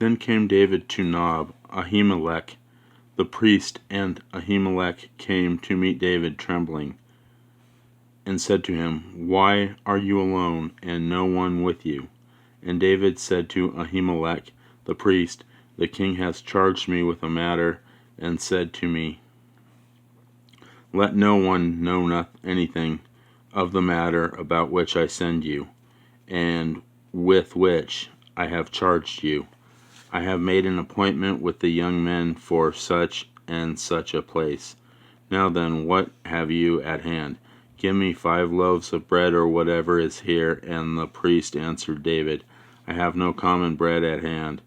Then came David to Nob, Ahimelech the priest, and Ahimelech came to meet David trembling, and said to him, Why are you alone, and no one with you? And David said to Ahimelech the priest, The king has charged me with a matter, and said to me, Let no one know anything of the matter about which I send you, and with which I have charged you. I have made an appointment with the young men for such and such a place. Now then, what have you at hand? Give me 5 loaves of bread or whatever is here. And the priest answered David, I have no common bread at hand,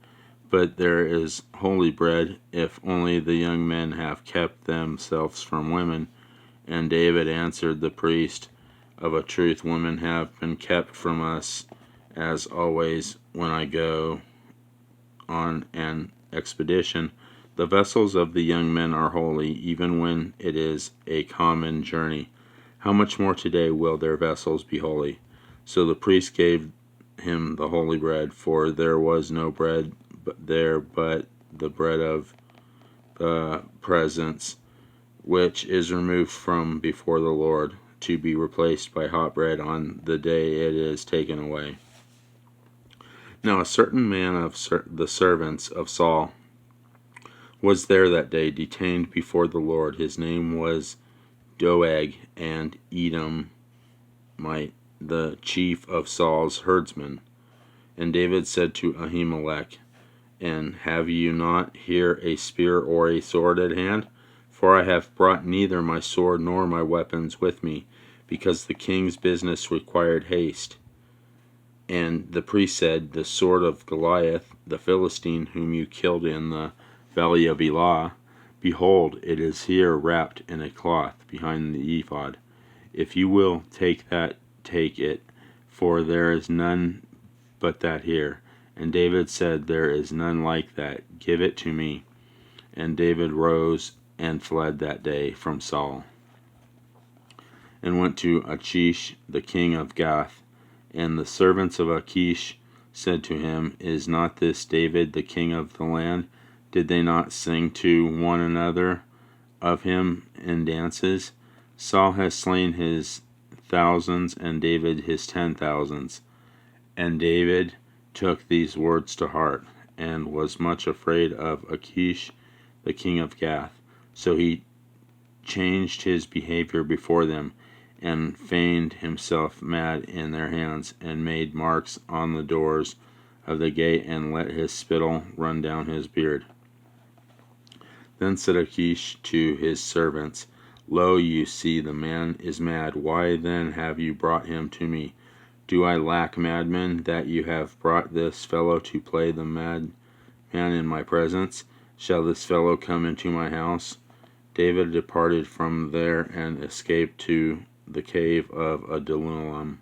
but there is holy bread, if only the young men have kept themselves from women. And David answered the priest, Of a truth, women have been kept from us, as always when I go on an expedition. The vessels of the young men are holy, even when it is a common journey. How much more today will their vessels be holy? So the priest gave him the holy bread, for there was no bread there but the bread of the presence, which is removed from before the Lord, to be replaced by hot bread on the day it is taken away. Now a certain man of the servants of Saul was there that day, detained before the Lord. His name was Doeg, and Edomite, the chief of Saul's herdsmen. And David said to Ahimelech, And have you not here a spear or a sword at hand? For I have brought neither my sword nor my weapons with me, because the king's business required haste. And the priest said, The sword of Goliath, the Philistine, whom you killed in the valley of Elah, behold, it is here wrapped in a cloth behind the ephod. If you will take that, take it, for there is none but that here. And David said, There is none like that. Give it to me. And David rose and fled that day from Saul, and went to Achish the king of Gath. And the servants of Achish said to him, Is not this David the king of the land? Did they not sing to one another of him in dances? Saul has slain his thousands, and David his 10,000s. And David took these words to heart, and was much afraid of Achish the king of Gath. So he changed his behavior before them, and feigned himself mad in their hands, and made marks on the doors of the gate, and let his spittle run down his beard. Then said Achish to his servants, Lo, you see, the man is mad. Why then have you brought him to me? Do I lack madmen, that you have brought this fellow to play the madman in my presence? Shall this fellow come into my house? David departed from there, and escaped to the cave of Adullam.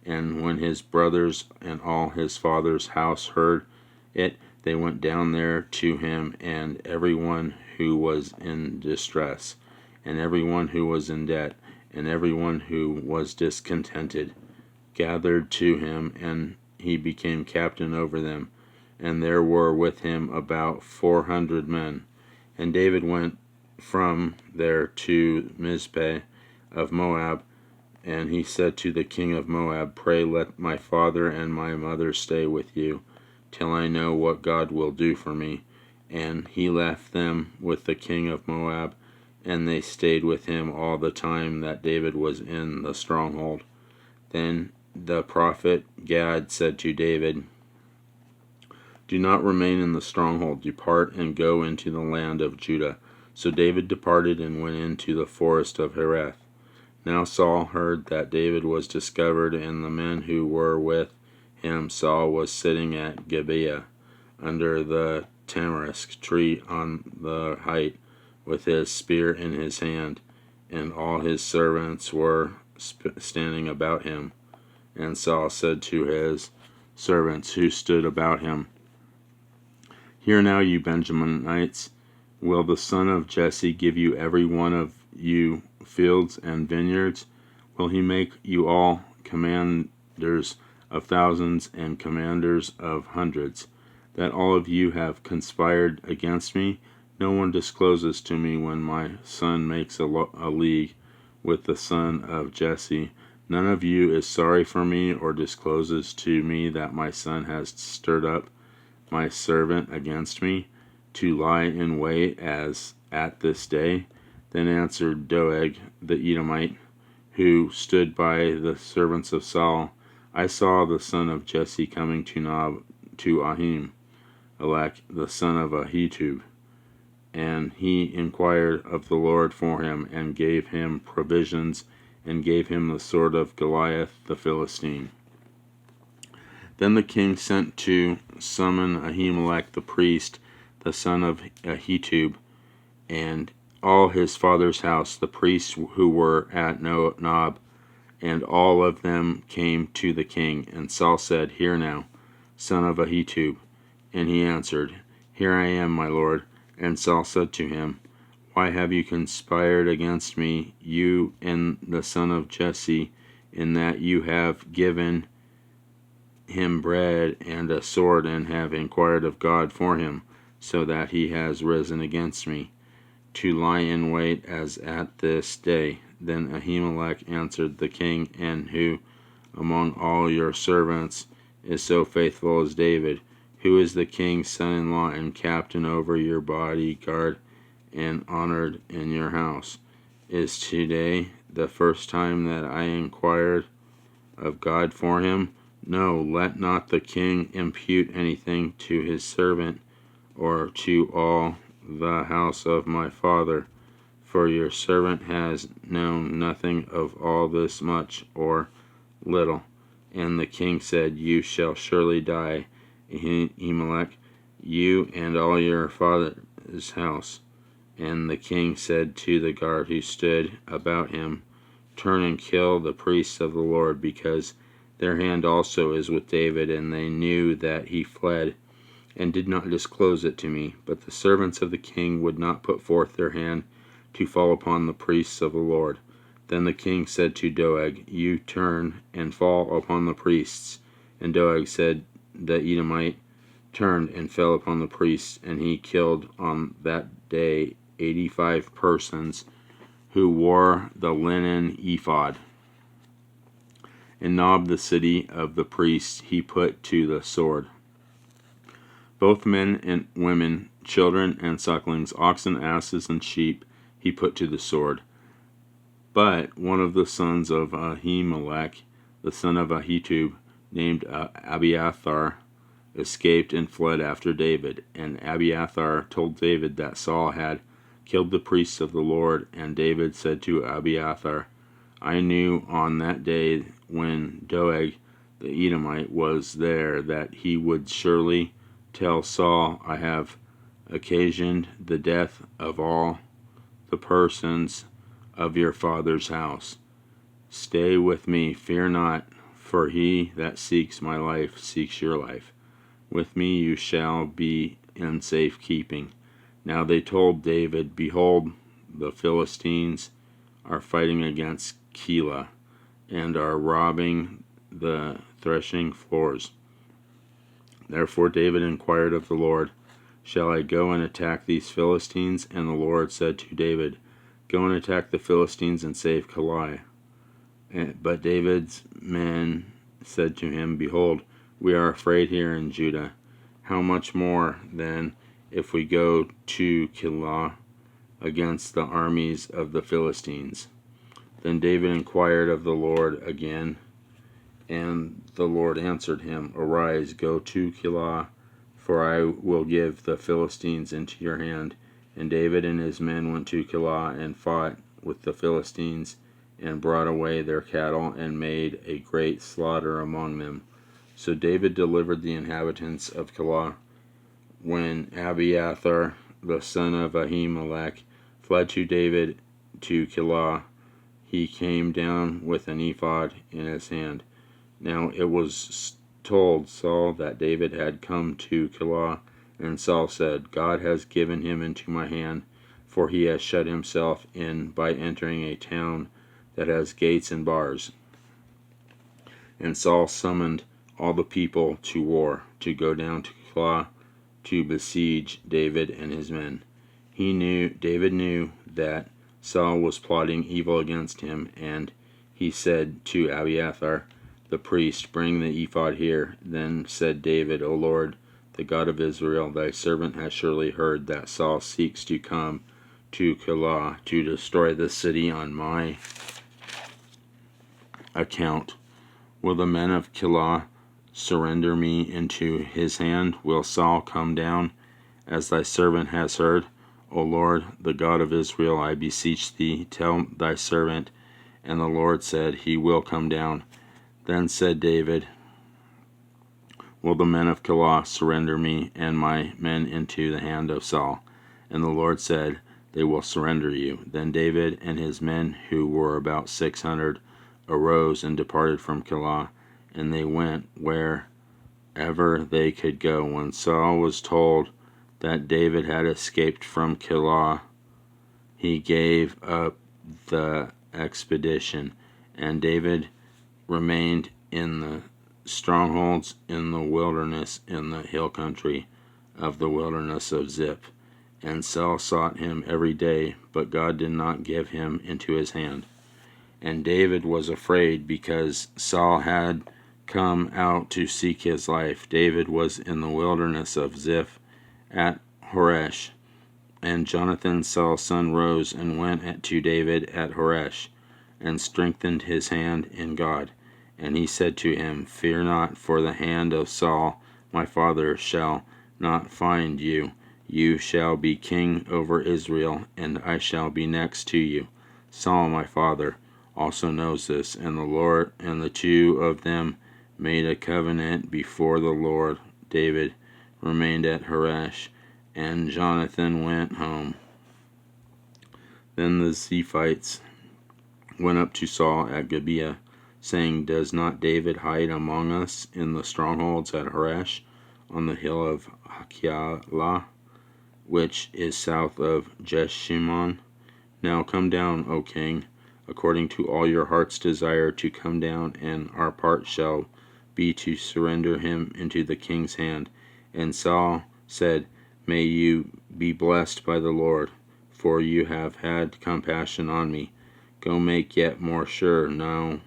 And when his brothers and all his father's house heard it, they went down there to him, and everyone who was in distress, and everyone who was in debt, and everyone who was discontented, gathered to him, and he became captain over them. And there were with him about 400 men. And David went from there to Mizpeh of Moab, and he said to the king of Moab, Pray let my father and my mother stay with you, till I know what God will do for me. And he left them with the king of Moab, and they stayed with him all the time that David was in the stronghold. Then the prophet Gad said to David, Do not remain in the stronghold, depart and go into the land of Judah. So David departed and went into the forest of Hereth. Now Saul heard that David was discovered, and the men who were with him. Saul was sitting at Gibeah, under the tamarisk tree on the height, with his spear in his hand, and all his servants were standing about him. And Saul said to his servants who stood about him, Hear now, you Benjaminites, will the son of Jesse give you every one of you fields and vineyards? Will he make you all commanders of thousands and commanders of hundreds? that all of you have conspired against me? No one discloses to me when my son makes a league with the son of Jesse. None of you is sorry for me or discloses to me that my son has stirred up my servant against me to lie in wait as at this day. Then answered Doeg the Edomite, who stood by the servants of Saul, I saw the son of Jesse coming to Nob to Ahimelech, the son of Ahitub, and he inquired of the Lord for him, and gave him provisions, and gave him the sword of Goliath the Philistine. Then the king sent to summon Ahimelech the priest, the son of Ahitub, and all his father's house, the priests who were at Nob, and all of them came to the king. And Saul said, Hear now, son of Ahitub. And he answered, Here I am, my lord. And Saul said to him, Why have you conspired against me, you and the son of Jesse, in that you have given him bread and a sword, and have inquired of God for him, so that he has risen against me, to lie in wait as at this day? Then Ahimelech answered the king, And who among all your servants is so faithful as David? Who is the king's son-in-law and captain over your bodyguard and honored in your house? Is today the first time that I inquired of God for him? No, let not the king impute anything to his servant or to all the house of my father, for your servant has known nothing of all this, much or little. And the king said, You shall surely die, Ahimelech, you and all your father's house. And the king said to the guard who stood about him, Turn and kill the priests of the Lord, because their hand also is with David. And they knew that he fled, and did not disclose it to me. But the servants of the king would not put forth their hand to fall upon the priests of the Lord. Then the king said to Doeg, You turn and fall upon the priests. And Doeg said, The Edomite turned and fell upon the priests, and he killed on that day 85 persons who wore the linen ephod. And Nob, the city of the priests, he put to the sword. Both men and women, children and sucklings, oxen, asses, and sheep, he put to the sword. But one of the sons of Ahimelech, the son of Ahitub, named Abiathar, escaped and fled after David. And Abiathar told David that Saul had killed the priests of the Lord. And David said to Abiathar, I knew on that day when Doeg the Edomite was there that he would surely tell Saul, I have occasioned the death of all the persons of your father's house. Stay with me, fear not, for he that seeks my life seeks your life. With me you shall be in safe keeping. Now they told David, Behold, the Philistines are fighting against Keilah, and are robbing the threshing floors. Therefore David inquired of the Lord, Shall I go and attack these Philistines? And the Lord said to David, Go and attack the Philistines and save Keilah. But David's men said to him, Behold, we are afraid here in Judah. How much more, then, if we go to Keilah against the armies of the Philistines? Then David inquired of the Lord again, and the Lord answered him, Arise, go to Keilah, for I will give the Philistines into your hand. And David and his men went to Keilah and fought with the Philistines, and brought away their cattle, and made a great slaughter among them. So David delivered the inhabitants of Keilah. When Abiathar, the son of Ahimelech, fled to David to Keilah, he came down with an ephod in his hand. Now it was told Saul that David had come to Keilah, and Saul said, God has given him into my hand, for he has shut himself in by entering a town that has gates and bars. And Saul summoned all the people to war, to go down to Keilah to besiege David and his men. David knew that Saul was plotting evil against him, and he said to Abiathar the priest, "Bring the ephod here." Then said David, "O Lord, the God of Israel, thy servant has surely heard that Saul seeks to come to Keilah to destroy the city on my account. Will the men of Keilah surrender me into his hand? Will Saul come down, as thy servant has heard? O Lord, the God of Israel, I beseech thee, tell thy servant." And the Lord said, "He will come down." Then said David, "Will the men of Keilah surrender me and my men into the hand of Saul?" And the Lord said, "They will surrender you." Then David and his men, who were about 600, arose and departed from Keilah, and they went wherever they could go. When Saul was told that David had escaped from Keilah, he gave up the expedition, and David remained in the strongholds in the wilderness, in the hill country of the wilderness of Ziph. And Saul sought him every day, but God did not give him into his hand. And David was afraid, because Saul had come out to seek his life. David was in the wilderness of Ziph at Horesh. And Jonathan Saul's son rose and went to David at Horesh, and strengthened his hand in God. And he said to him, "Fear not, for the hand of Saul my father shall not find you. You shall be king over Israel, and I shall be next to you. Saul my father also knows this." And the Lord and the two of them made a covenant before the Lord. David remained at Horesh, and Jonathan went home. Then the Ziphites went up to Saul at Gibeah, saying, "Does not David hide among us in the strongholds at Horesh, on the hill of Keilah, which is south of Jeshimon? Now come down, O king, according to all your heart's desire, to come down, and our part shall be to surrender him into the king's hand." And Saul said, "May you be blessed by the Lord, for you have had compassion on me. Go make yet more sure now,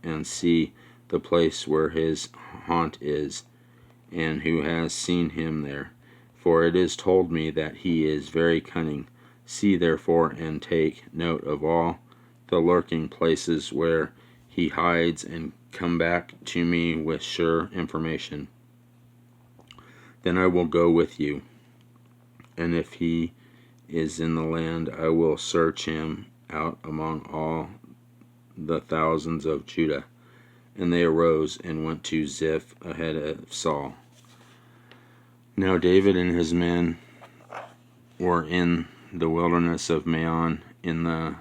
and see the place where his haunt is, and who has seen him there. For it is told me that he is very cunning. See therefore, and take note of all the lurking places where he hides, and come back to me with sure information. Then I will go with you, and if he is in the land, I will search him out among all the thousands of Judah." And they arose and went to Ziph ahead of Saul. Now David and his men were in the wilderness of Maon, in the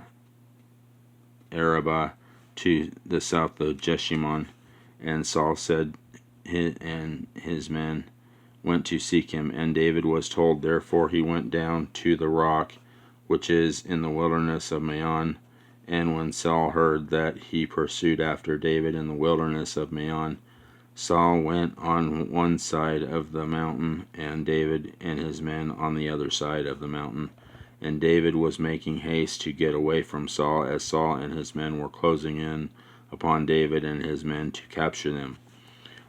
Arabah, to the south of Jeshimon. And Saul said, and his men went to seek him. And David was told, therefore he went down to the rock which is in the wilderness of Maon. And when Saul heard that he pursued after David in the wilderness of Maon, Saul went on one side of the mountain, and David and his men on the other side of the mountain. And David was making haste to get away from Saul, as Saul and his men were closing in upon David and his men to capture them.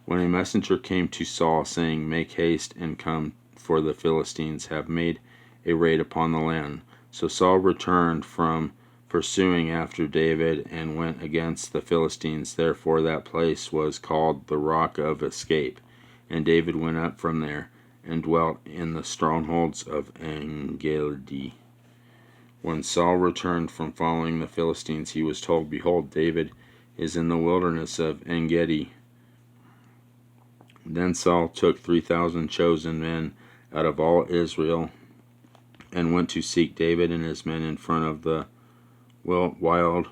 When a messenger came to Saul, saying, "Make haste and come, for the Philistines have made a raid upon the land." So Saul returned from pursuing after David, and went against the Philistines. Therefore that place was called the Rock of Escape. And David went up from there, and dwelt in the strongholds of Engedi. When Saul returned from following the Philistines, he was told, "Behold, David is in the wilderness of Engedi." Then Saul took 3,000 chosen men out of all Israel, and went to seek David and his men in front of the wild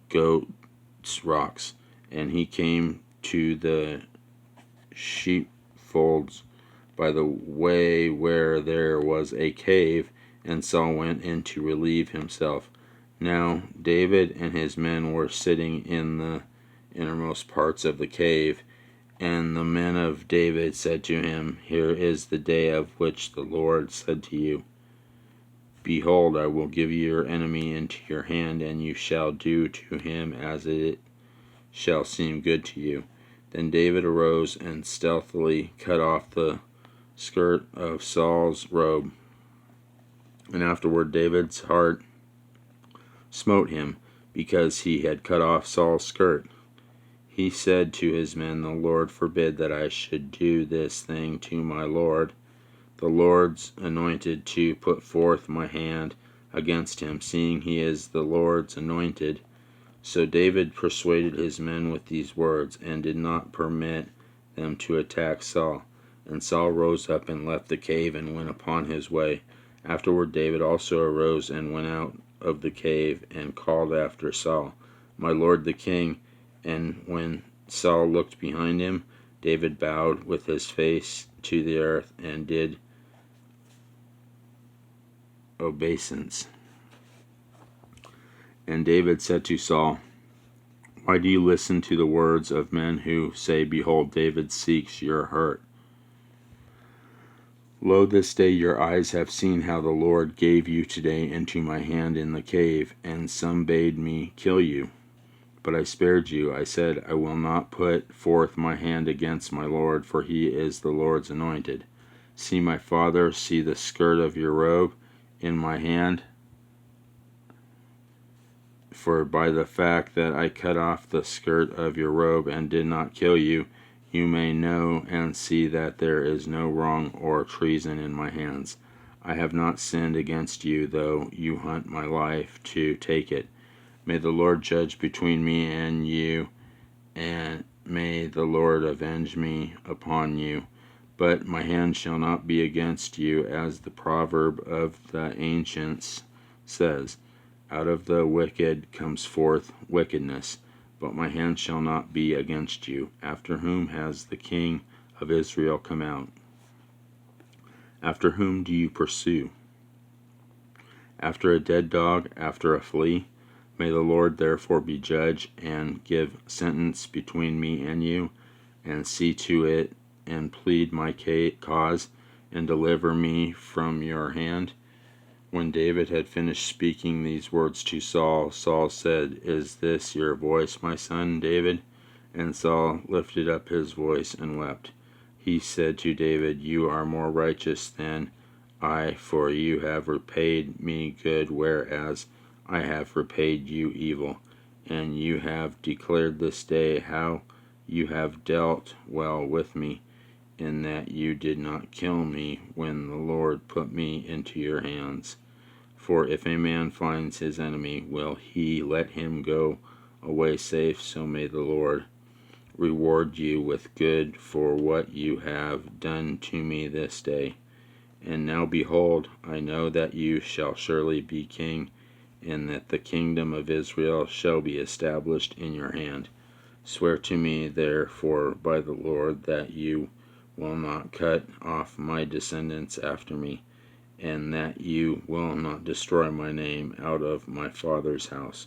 goats rocks. And he came to the sheepfolds by the way where there was a cave, and Saul went in to relieve himself. Now David and his men were sitting in the innermost parts of the cave, And the men of David said to him, Here is the day of which the Lord said to you, Behold, I will give your enemy into your hand, and you shall do to him as it shall seem good to you. Then David arose and stealthily cut off the skirt of Saul's robe. And afterward David's heart smote him, because he had cut off Saul's skirt. He said to his men, The Lord forbid that I should do this thing to my Lord, the Lord's anointed, to put forth my hand against him, seeing he is the Lord's anointed. So David persuaded his men with these words, and did not permit them to attack Saul. And Saul rose up and left the cave and went upon his way. Afterward David also arose and went out of the cave and called after Saul, My lord the king. And when Saul looked behind him, David bowed with his face to the earth and did obeisance. And David said to Saul, Why do you listen to the words of men who say, Behold, David seeks your hurt? Lo, this day your eyes have seen how the Lord gave you today into my hand in the cave, and some bade me kill you. But I spared you. I said, I will not put forth my hand against my Lord, for he is the Lord's anointed. See, my father, see the skirt of your robe in my hand. For by the fact that I cut off the skirt of your robe and did not kill you, you may know and see that there is no wrong or treason in my hands. I have not sinned against you, though you hunt my life to take it. May the Lord judge between me and you, and may the Lord avenge me upon you. But my hand shall not be against you, as the proverb of the ancients says, Out of the wicked comes forth wickedness. But my hand shall not be against you. After whom has the king of Israel come out? After whom do you pursue? After a dead dog, after a flea? May the Lord therefore be judge, and give sentence between me and you, and see to it, and plead my cause, and deliver me from your hand. When David had finished speaking these words to Saul, Saul said, Is this your voice, my son David? And Saul lifted up his voice and wept. He said to David, You are more righteous than I, for you have repaid me good, whereas I have repaid you evil. And you have declared this day how you have dealt well with me, in that you did not kill me when the Lord put me into your hands. For if a man finds his enemy, will he let him go away safe? So may the Lord reward you with good for what you have done to me this day. And now behold, I know that you shall surely be king, and that the kingdom of Israel shall be established in your hand. Swear to me, therefore, by the Lord, that you will not cut off my descendants after me, and that you will not destroy my name out of my father's house.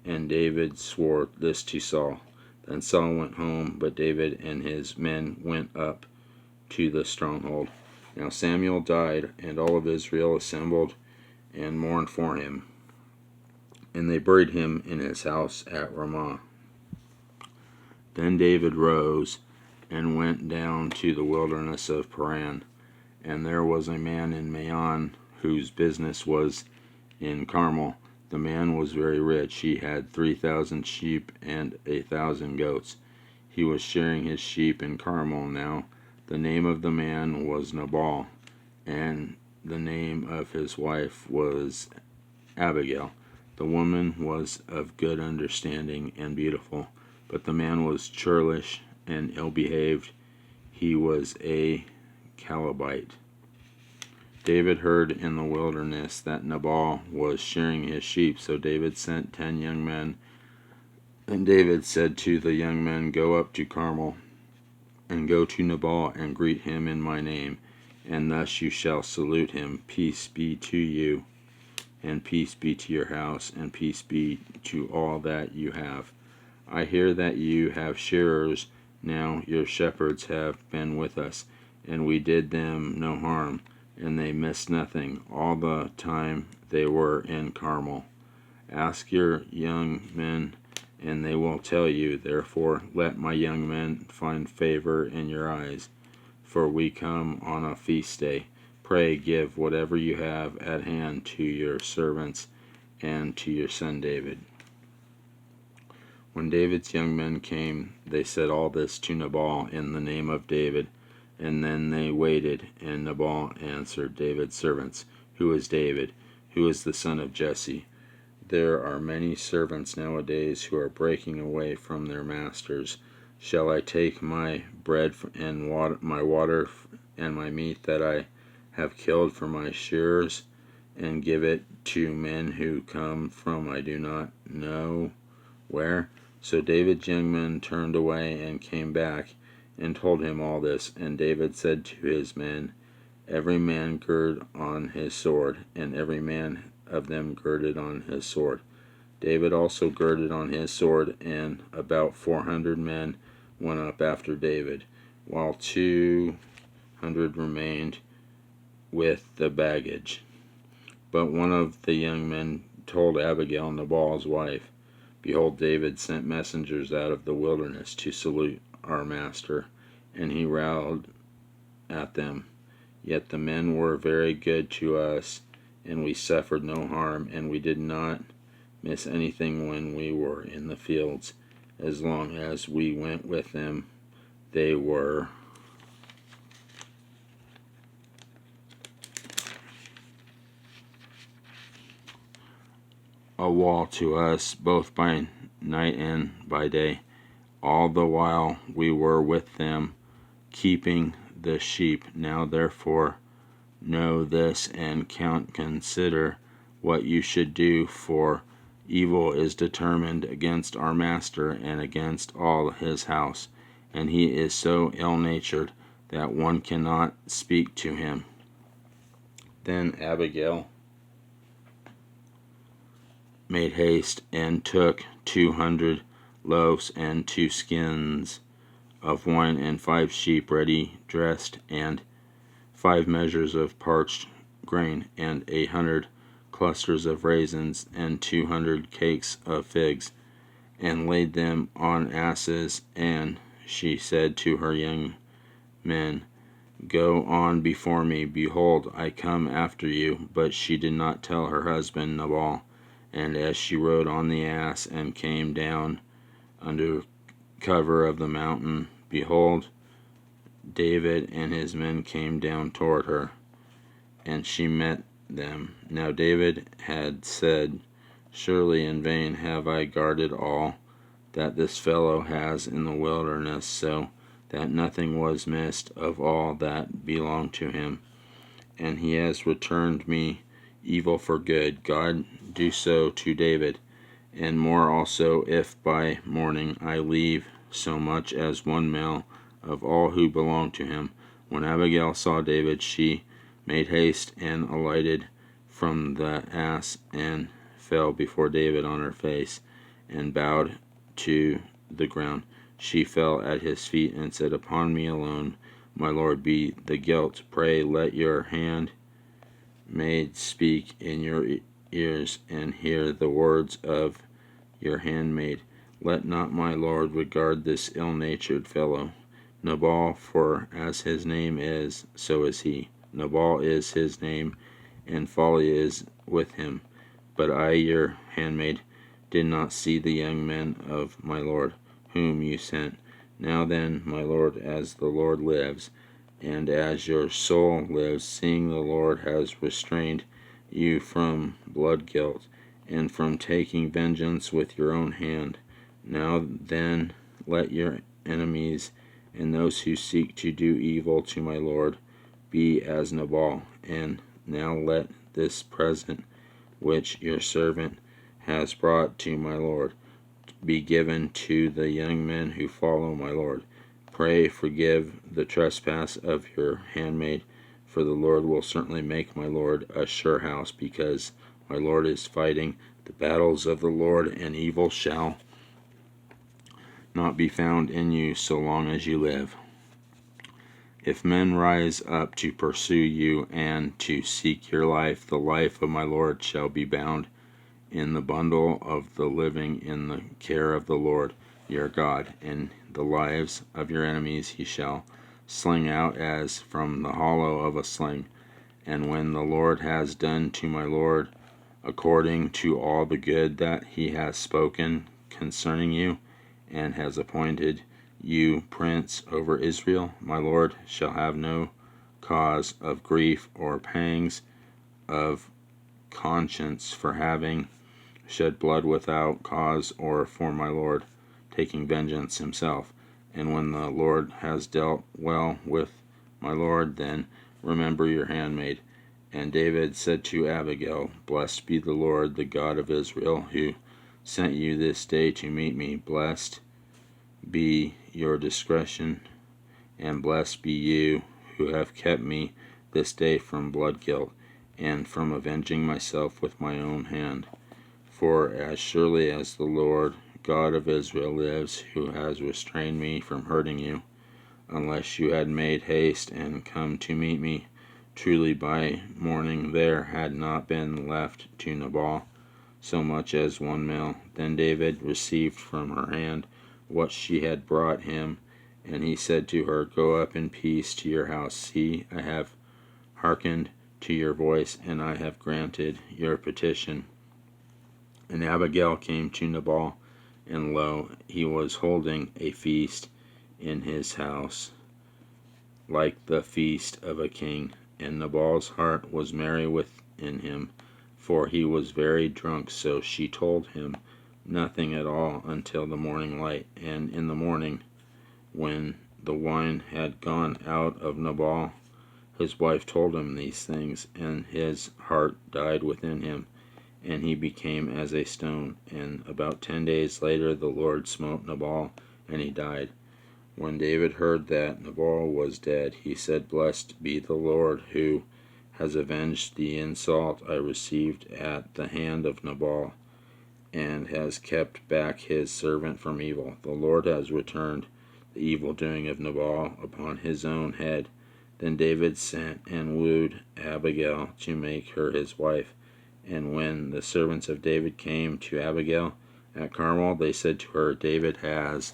And David swore this to Saul. Then Saul went home, but David and his men went up to the stronghold. Now Samuel died, and all of Israel assembled and mourned for him. And they buried him in his house at Ramah. Then David rose and went down to the wilderness of Paran. And there was a man in Maon whose business was in Carmel. The man was very rich. He had 3,000 sheep and 1,000 goats. He was shearing his sheep in Carmel. Now the name of the man was Nabal, and the name of his wife was Abigail. The woman was of good understanding and beautiful, but the man was churlish and ill-behaved. He was a Calebite. David heard in the wilderness that Nabal was shearing his sheep, so David sent 10 young men. And David said to the young men, Go up to Carmel, and go to Nabal, and greet him in my name, and thus you shall salute him. Peace be to you, and peace be to your house, and peace be to all that you have. I hear that you have shearers Now your shepherds have been with us, and we did them no harm, and they missed nothing all the time they were in Carmel. Ask your young men, and they will tell you. Therefore, let my young men find favor in your eyes, for we come on a feast day. Pray give whatever you have at hand to your servants and to your son David." When David's young men came, they said all this to Nabal in the name of David, and then they waited. And Nabal answered David's servants, "Who is David? Who is the son of Jesse? There are many servants nowadays who are breaking away from their masters. Shall I take my bread and my water and my meat that I have killed for my shearers, and give it to men who come from I do not know where?" So David's young men turned away and came back and told him all this. And David said to his men, "Every man gird on his sword," and every man of them girded on his sword. David also girded on his sword, and about 400 men went up after David, while 200 remained with the baggage. But one of the young men told Abigail, Nabal's wife, "Behold, David sent messengers out of the wilderness to salute our master, and he railed at them. Yet the men were very good to us, and we suffered no harm, and we did not miss anything when we were in the fields. As long as we went with them, they were a wall to us, both by night and by day. All the while we were with them, keeping the sheep. Now therefore know this, and consider what you should do, for evil is determined against our master and against all his house, and he is so ill-natured that one cannot speak to him." Then Abigail made haste and took 200 loaves and 2 skins of wine and 5 sheep ready dressed, and 5 measures of parched grain, and 800 clusters of raisins, and 200 cakes of figs, and laid them on asses. And she said to her young men, "Go on before me, behold, I come after you." But she did not tell her husband Nabal. And as she rode on the ass and came down under cover of the mountain, behold, David and his men came down toward her, and she met them. Now David had said, "Surely in vain have I guarded all that this fellow has in the wilderness, so that nothing was missed of all that belonged to him. And he has returned me evil for good. God do so to David, and more also, if by morning I leave so much as one male of all who belong to him." When Abigail saw David, she made haste and alighted from the ass, and fell before David on her face, and bowed to the ground. She fell at his feet and said, "Upon me alone, my lord, be the guilt. Pray let your handmaid speak in your ears, and hear the words of your handmaid. Let not my lord regard this ill-natured fellow, Nabal, for as his name is, so is he. Nabal is his name, and folly is with him. But I, your handmaid, did not see the young men of my lord, whom you sent. Now then, my lord, as the Lord lives, and as your soul lives, seeing the Lord has restrained you from blood guilt, and from taking vengeance with your own hand, now then let your enemies and those who seek to do evil to my lord be as Nabal. And now let this present which your servant has brought to my lord be given to the young men who follow my lord. Pray forgive the trespass of your handmaid, for the Lord will certainly make my lord a sure house, because my lord is fighting the battles of the Lord, and evil shall not be found in you so long as you live. If men rise up to pursue you and to seek your life, the life of my Lord shall be bound in the bundle of the living in the care of the Lord your God, and the lives of your enemies he shall sling out as from the hollow of a sling. And when the Lord has done to my Lord according to all the good that he has spoken concerning you, and has appointed you prince over Israel, my Lord shall have no cause of grief or pangs of conscience for having shed blood without cause, or for my Lord taking vengeance himself. And when the Lord has dealt well with my Lord, then remember your handmaid. And David said to Abigail, Blessed be the Lord, the God of Israel, who sent you this day to meet me. Blessed be your discretion, and blessed be you who have kept me this day from blood guilt, and from avenging myself with my own hand. For as surely as the Lord God of Israel lives, who has restrained me from hurting you, unless you had made haste and come to meet me, truly by morning there had not been left to Nabal so much as one male. Then David received from her hand what she had brought him, and he said to her, Go up in peace to your house. See, I have hearkened to your voice, and I have granted your petition. And Abigail came to Nabal, and lo, he was holding a feast in his house, like the feast of a king. And Nabal's heart was merry within him, for he was very drunk. So she told him nothing at all until the morning light. And in the morning, when the wine had gone out of Nabal, his wife told him these things, and his heart died within him, and he became as a stone. And about 10 days later the Lord smote Nabal, and he died. When David heard that Nabal was dead, he said, Blessed be the Lord, who has avenged the insult I received at the hand of Nabal, and has kept back his servant from evil. The Lord has returned the evil doing of Nabal upon his own head. Then David sent and wooed Abigail to make her his wife. And when the servants of David came to Abigail at Carmel, they said to her, David has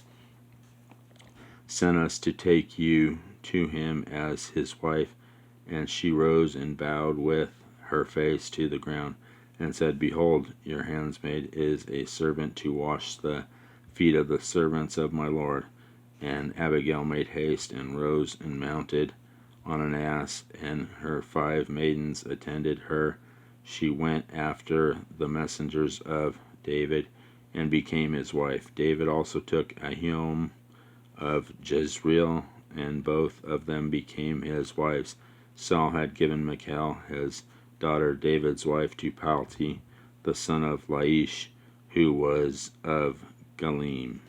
sent us to take you to him as his wife. And she rose and bowed with her face to the ground, and said, Behold, your handmaid is a servant to wash the feet of the servants of my Lord. And Abigail made haste, and rose and mounted on an ass, and her 5 maidens attended her. She went after the messengers of David, and became his wife. David also took Ahinoam of Jezreel, and both of them became his wives. Saul had given Michal, his daughter David's wife, to Palti, the son of Laish, who was of Galim.